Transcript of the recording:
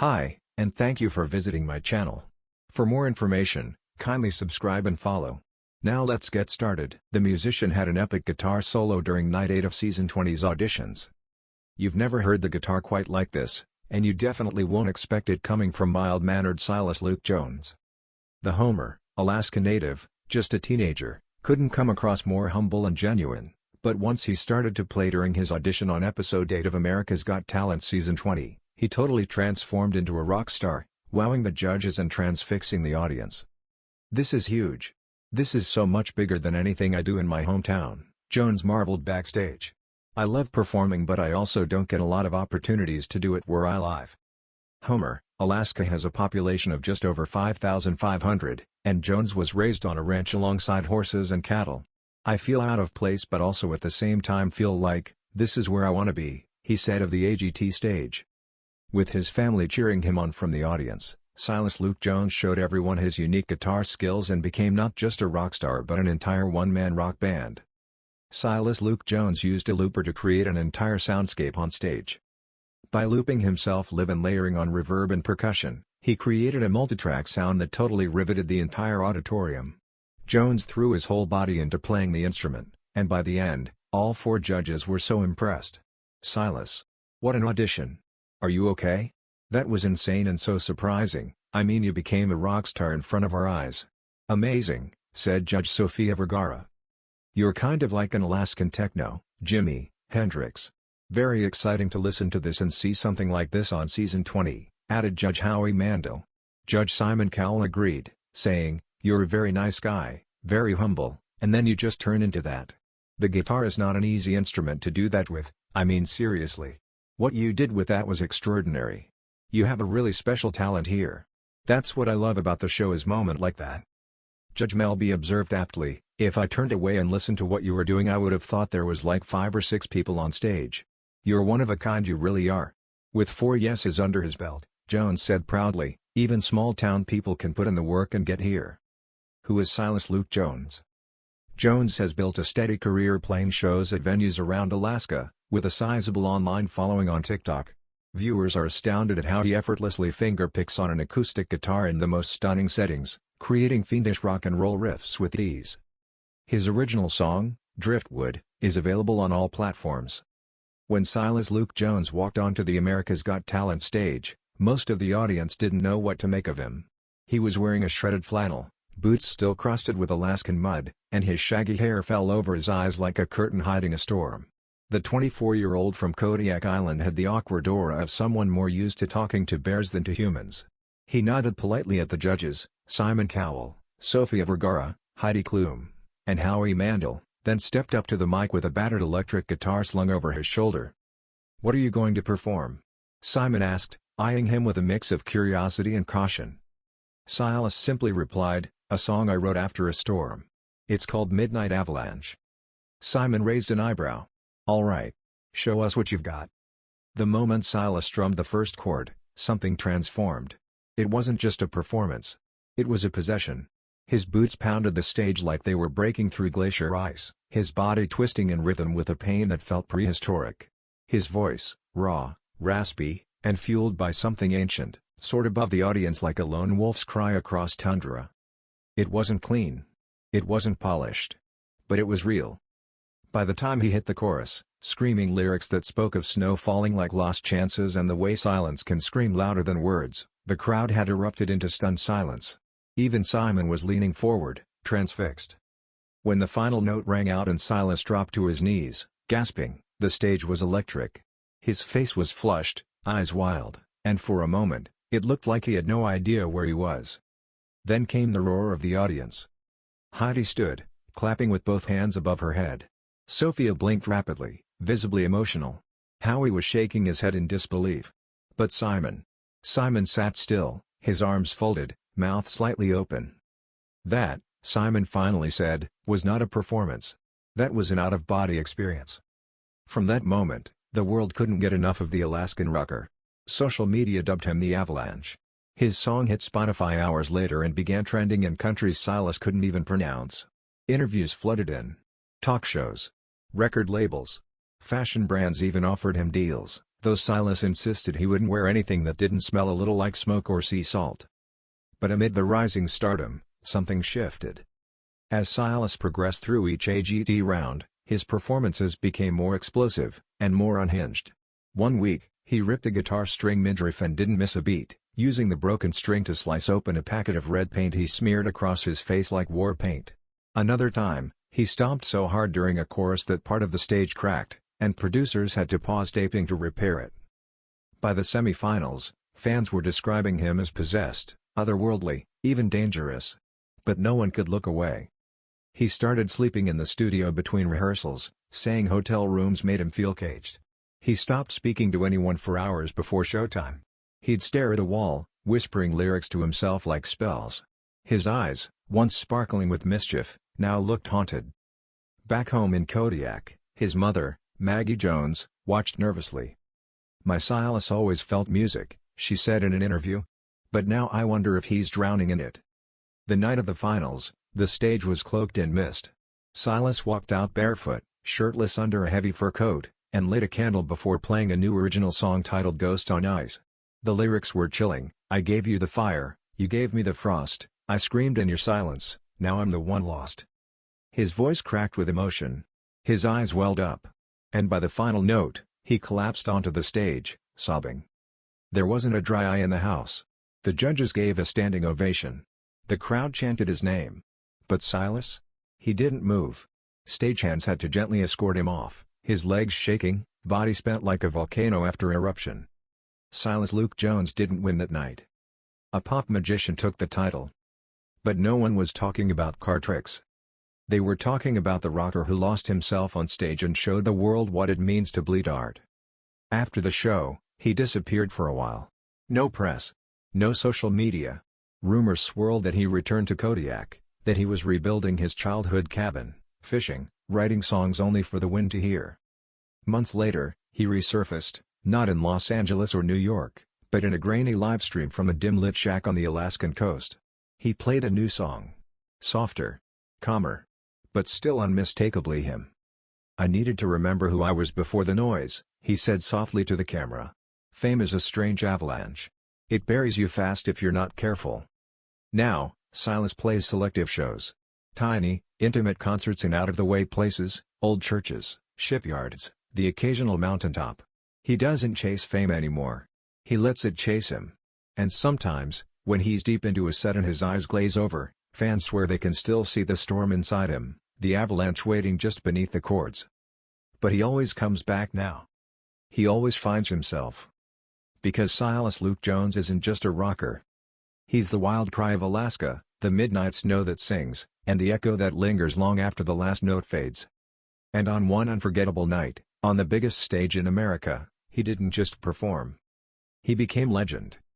Hi, and thank you for visiting my channel. For more information, kindly subscribe and follow. Now let's get started. The musician had an epic guitar solo during Night 8 of Season 20's auditions. You've never heard the guitar quite like this, and you definitely won't expect it coming from mild-mannered Silas Luke Jones. The Homer, Alaska native, just a teenager, couldn't come across more humble and genuine, but once he started to play during his audition on Episode 8 of America's Got Talent Season 20, he totally transformed into a rock star, wowing the judges and transfixing the audience. "This is huge. This is so much bigger than anything I do in my hometown," Jones marveled backstage. "I love performing, but I also don't get a lot of opportunities to do it where I live." Homer, Alaska has a population of just over 5,500, and Jones was raised on a ranch alongside horses and cattle. "I feel out of place but also at the same time feel like, this is where I want to be," he said of the AGT stage. With his family cheering him on from the audience, Silas Luke Jones showed everyone his unique guitar skills and became not just a rock star but an entire one-man rock band. Silas Luke Jones used a looper to create an entire soundscape on stage. By looping himself live and layering on reverb and percussion, he created a multitrack sound that totally riveted the entire auditorium. Jones threw his whole body into playing the instrument, and by the end, all four judges were so impressed. "Silas, what an audition. Are you okay? That was insane and so surprising. I mean, you became a rock star in front of our eyes." "Amazing," said Judge Sofia Vergara. "You're kind of like an Alaskan techno, Jimi Hendrix. Very exciting to listen to this and see something like this on Season 20, added Judge Howie Mandel. Judge Simon Cowell agreed, saying, "You're a very nice guy, very humble, and then you just turn into that. The guitar is not an easy instrument to do that with, I mean seriously. What you did with that was extraordinary. You have a really special talent here. That's what I love about the show, is moment like that." Judge Melby observed aptly, "If I turned away and listened to what you were doing I would have thought there was like 5 or 6 people on stage. You're one of a kind, you really are." With 4 yeses under his belt, Jones said proudly, "Even small-town people can put in the work and get here." Who is Silas Luke Jones? Jones has built a steady career playing shows at venues around Alaska, with a sizable online following on TikTok. Viewers are astounded at how he effortlessly fingerpicks on an acoustic guitar in the most stunning settings, creating fiendish rock and roll riffs with ease. His original song, Driftwood, is available on all platforms. When Silas Luke Jones walked onto the America's Got Talent stage, most of the audience didn't know what to make of him. He was wearing a shredded flannel, boots still crusted with Alaskan mud, and his shaggy hair fell over his eyes like a curtain hiding a storm. The 24-year-old from Kodiak Island had the awkward aura of someone more used to talking to bears than to humans. He nodded politely at the judges, Simon Cowell, Sofia Vergara, Heidi Klum, and Howie Mandel, then stepped up to the mic with a battered electric guitar slung over his shoulder. "What are you going to perform?" Simon asked, eyeing him with a mix of curiosity and caution. Silas simply replied, "A song I wrote after a storm. It's called Midnight Avalanche." Simon raised an eyebrow. "All right. Show us what you've got." The moment Silas strummed the first chord, something transformed. It wasn't just a performance. It was a possession. His boots pounded the stage like they were breaking through glacier ice, his body twisting in rhythm with a pain that felt prehistoric. His voice, raw, raspy, and fueled by something ancient, soared above the audience like a lone wolf's cry across tundra. It wasn't clean. It wasn't polished. But it was real. By the time he hit the chorus, screaming lyrics that spoke of snow falling like lost chances and the way silence can scream louder than words, the crowd had erupted into stunned silence. Even Simon was leaning forward, transfixed. When the final note rang out and Silas dropped to his knees, gasping, the stage was electric. His face was flushed, eyes wild, and for a moment, it looked like he had no idea where he was. Then came the roar of the audience. Heidi stood, clapping with both hands above her head. Sofia blinked rapidly, visibly emotional. Howie was shaking his head in disbelief. But Simon sat still, his arms folded, mouth slightly open. That, Simon finally said, was not a performance. That was an out-of-body experience. From that moment, the world couldn't get enough of the Alaskan rocker. Social media dubbed him the Avalanche. His song hit Spotify hours later and began trending in countries Silas couldn't even pronounce. Interviews flooded in. Talk shows. Record labels. Fashion brands even offered him deals, though Silas insisted he wouldn't wear anything that didn't smell a little like smoke or sea salt. But amid the rising stardom, something shifted. As Silas progressed through each AGT round, his performances became more explosive, and more unhinged. One week, he ripped a guitar string midriff and didn't miss a beat, using the broken string to slice open a packet of red paint he smeared across his face like war paint. Another time, he stomped so hard during a chorus that part of the stage cracked, and producers had to pause taping to repair it. By the semi-finals, fans were describing him as possessed, otherworldly, even dangerous. But no one could look away. He started sleeping in the studio between rehearsals, saying hotel rooms made him feel caged. He stopped speaking to anyone for hours before showtime. He'd stare at a wall, whispering lyrics to himself like spells. His eyes, once sparkling with mischief, now looked haunted. Back home in Kodiak, his mother, Maggie Jones, watched nervously. "My Silas always felt music," she said in an interview. "But now I wonder if he's drowning in it." The night of the finals, the stage was cloaked in mist. Silas walked out barefoot, shirtless under a heavy fur coat, and lit a candle before playing a new original song titled "Ghost on Ice." The lyrics were chilling. "I gave you the fire, you gave me the frost, I screamed in your silence, now I'm the one lost." His voice cracked with emotion. His eyes welled up. And by the final note, he collapsed onto the stage, sobbing. There wasn't a dry eye in the house. The judges gave a standing ovation. The crowd chanted his name. But Silas? He didn't move. Stagehands had to gently escort him off, his legs shaking, body spent like a volcano after eruption. Silas Luke Jones didn't win that night. A pop magician took the title. But no one was talking about card tricks. They were talking about the rocker who lost himself on stage and showed the world what it means to bleed art. After the show, he disappeared for a while. No press. No social media. Rumors swirled that he returned to Kodiak, that he was rebuilding his childhood cabin, fishing, writing songs only for the wind to hear. Months later, he resurfaced, not in Los Angeles or New York, but in a grainy livestream from a dim-lit shack on the Alaskan coast. He played a new song. Softer. Calmer. But still unmistakably him. "I needed to remember who I was before the noise," he said softly to the camera. "Fame is a strange avalanche. It buries you fast if you're not careful." Now, Silas plays selective shows. Tiny, intimate concerts in out-of-the-way places, old churches, shipyards, the occasional mountaintop. He doesn't chase fame anymore. He lets it chase him. And sometimes, when he's deep into a set and his eyes glaze over, fans swear they can still see the storm inside him, the avalanche waiting just beneath the chords. But he always comes back now. He always finds himself. Because Silas Luke Jones isn't just a rocker. He's the wild cry of Alaska, the midnight snow that sings, and the echo that lingers long after the last note fades. And on one unforgettable night, on the biggest stage in America, he didn't just perform. He became legend.